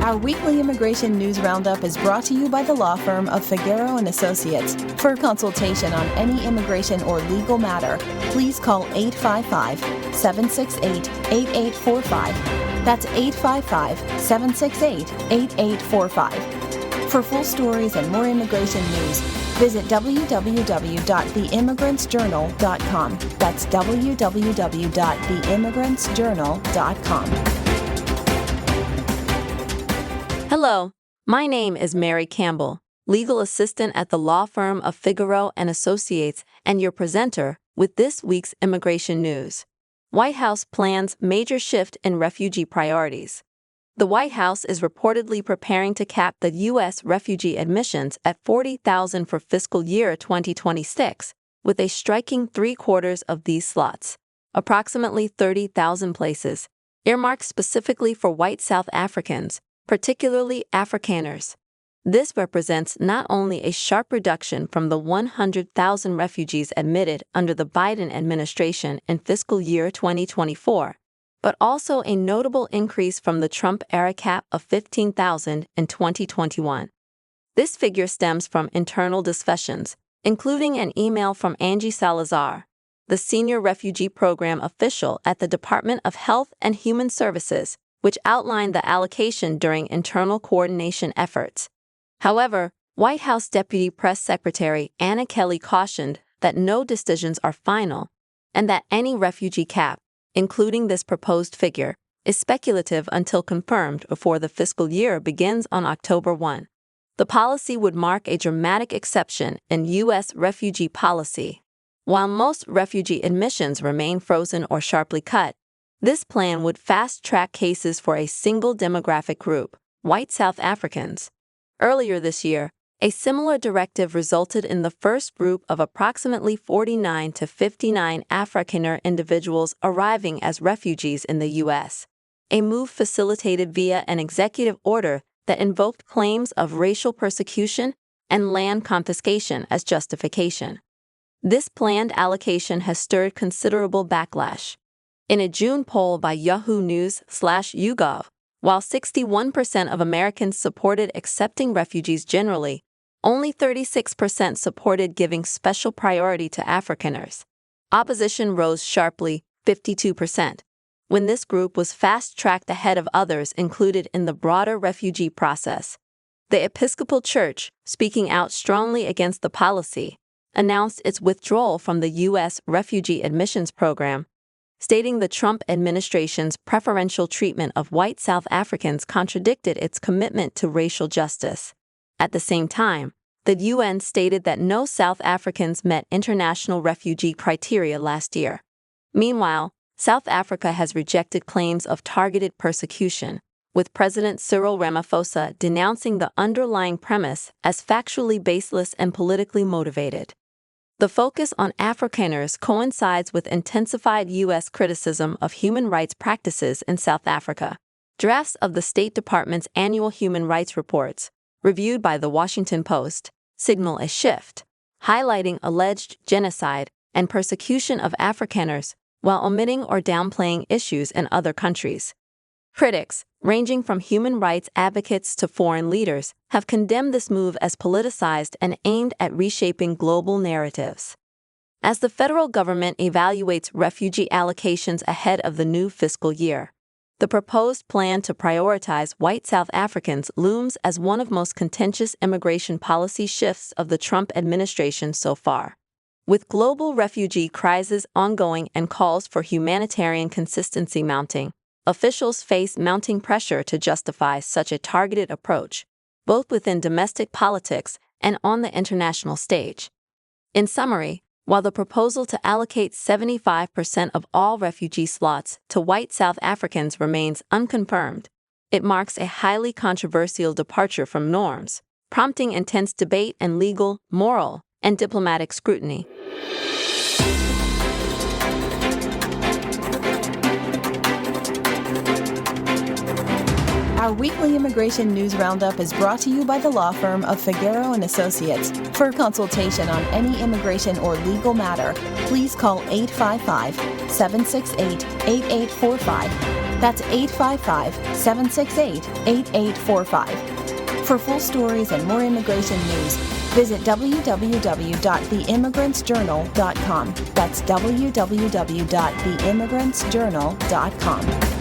Our weekly immigration news roundup is brought to you by the law firm of Figueroa & Associates. For consultation on any immigration or legal matter, please call 855-768-8845. That's 855-768-8845. For full stories and more immigration news, visit www.theimmigrantsjournal.com. That's www.theimmigrantsjournal.com. Hello, my name is Mary Campbell, legal assistant at the law firm of Figueroa & Associates, and your presenter with this week's immigration news. White House plans major shift in refugee priorities. The White House is reportedly preparing to cap the U.S. refugee admissions at 40,000 for fiscal year 2026, with a striking 3/4 of these slots, approximately 30,000 places, earmarked specifically for white South Africans, particularly Afrikaners. This represents not only a sharp reduction from the 100,000 refugees admitted under the Biden administration in fiscal year 2024, but also a notable increase from the Trump-era cap of 15,000 in 2021. This figure stems from internal discussions, including an email from Angie Salazar, the senior refugee program official at the Department of Health and Human Services, which outlined the allocation during internal coordination efforts. However, White House Deputy Press Secretary Anna Kelly cautioned that no decisions are final and that any refugee cap, including this proposed figure, is speculative until confirmed before the fiscal year begins on October 1. The policy would mark a dramatic exception in U.S. refugee policy. While most refugee admissions remain frozen or sharply cut, this plan would fast-track cases for a single demographic group, white South Africans. Earlier this year, a similar directive resulted in the first group of approximately 49 to 59 Afrikaner individuals arriving as refugees in the U.S., a move facilitated via an executive order that invoked claims of racial persecution and land confiscation as justification. This planned allocation has stirred considerable backlash. In a June poll by Yahoo News/YouGov, while 61% of Americans supported accepting refugees generally, only 36% supported giving special priority to Afrikaners. Opposition rose sharply, 52%, when this group was fast-tracked ahead of others included in the broader refugee process. The Episcopal Church, speaking out strongly against the policy, announced its withdrawal from the U.S. refugee admissions program, stating the Trump administration's preferential treatment of white South Africans contradicted its commitment to racial justice. At the same time, the UN stated that no South Africans met international refugee criteria last year. Meanwhile, South Africa has rejected claims of targeted persecution, with President Cyril Ramaphosa denouncing the underlying premise as factually baseless and politically motivated. The focus on Afrikaners coincides with intensified U.S. criticism of human rights practices in South Africa. Drafts of the State Department's annual human rights reports, reviewed by The Washington Post, signal a shift, highlighting alleged genocide and persecution of Afrikaners while omitting or downplaying issues in other countries. Critics, ranging from human rights advocates to foreign leaders, have condemned this move as politicized and aimed at reshaping global narratives. As the federal government evaluates refugee allocations ahead of the new fiscal year, the proposed plan to prioritize white South Africans looms as one of most contentious immigration policy shifts of the Trump administration so far. With global refugee crises ongoing and calls for humanitarian consistency mounting, officials face mounting pressure to justify such a targeted approach, both within domestic politics and on the international stage. In summary, while the proposal to allocate 75% of all refugee slots to white South Africans remains unconfirmed, it marks a highly controversial departure from norms, prompting intense debate and legal, moral, and diplomatic scrutiny. Our weekly immigration news roundup is brought to you by the law firm of Figueroa & Associates. For consultation on any immigration or legal matter, please call 855-768-8845. That's 855-768-8845. For full stories and more immigration news, visit www.theimmigrantsjournal.com. That's www.theimmigrantsjournal.com.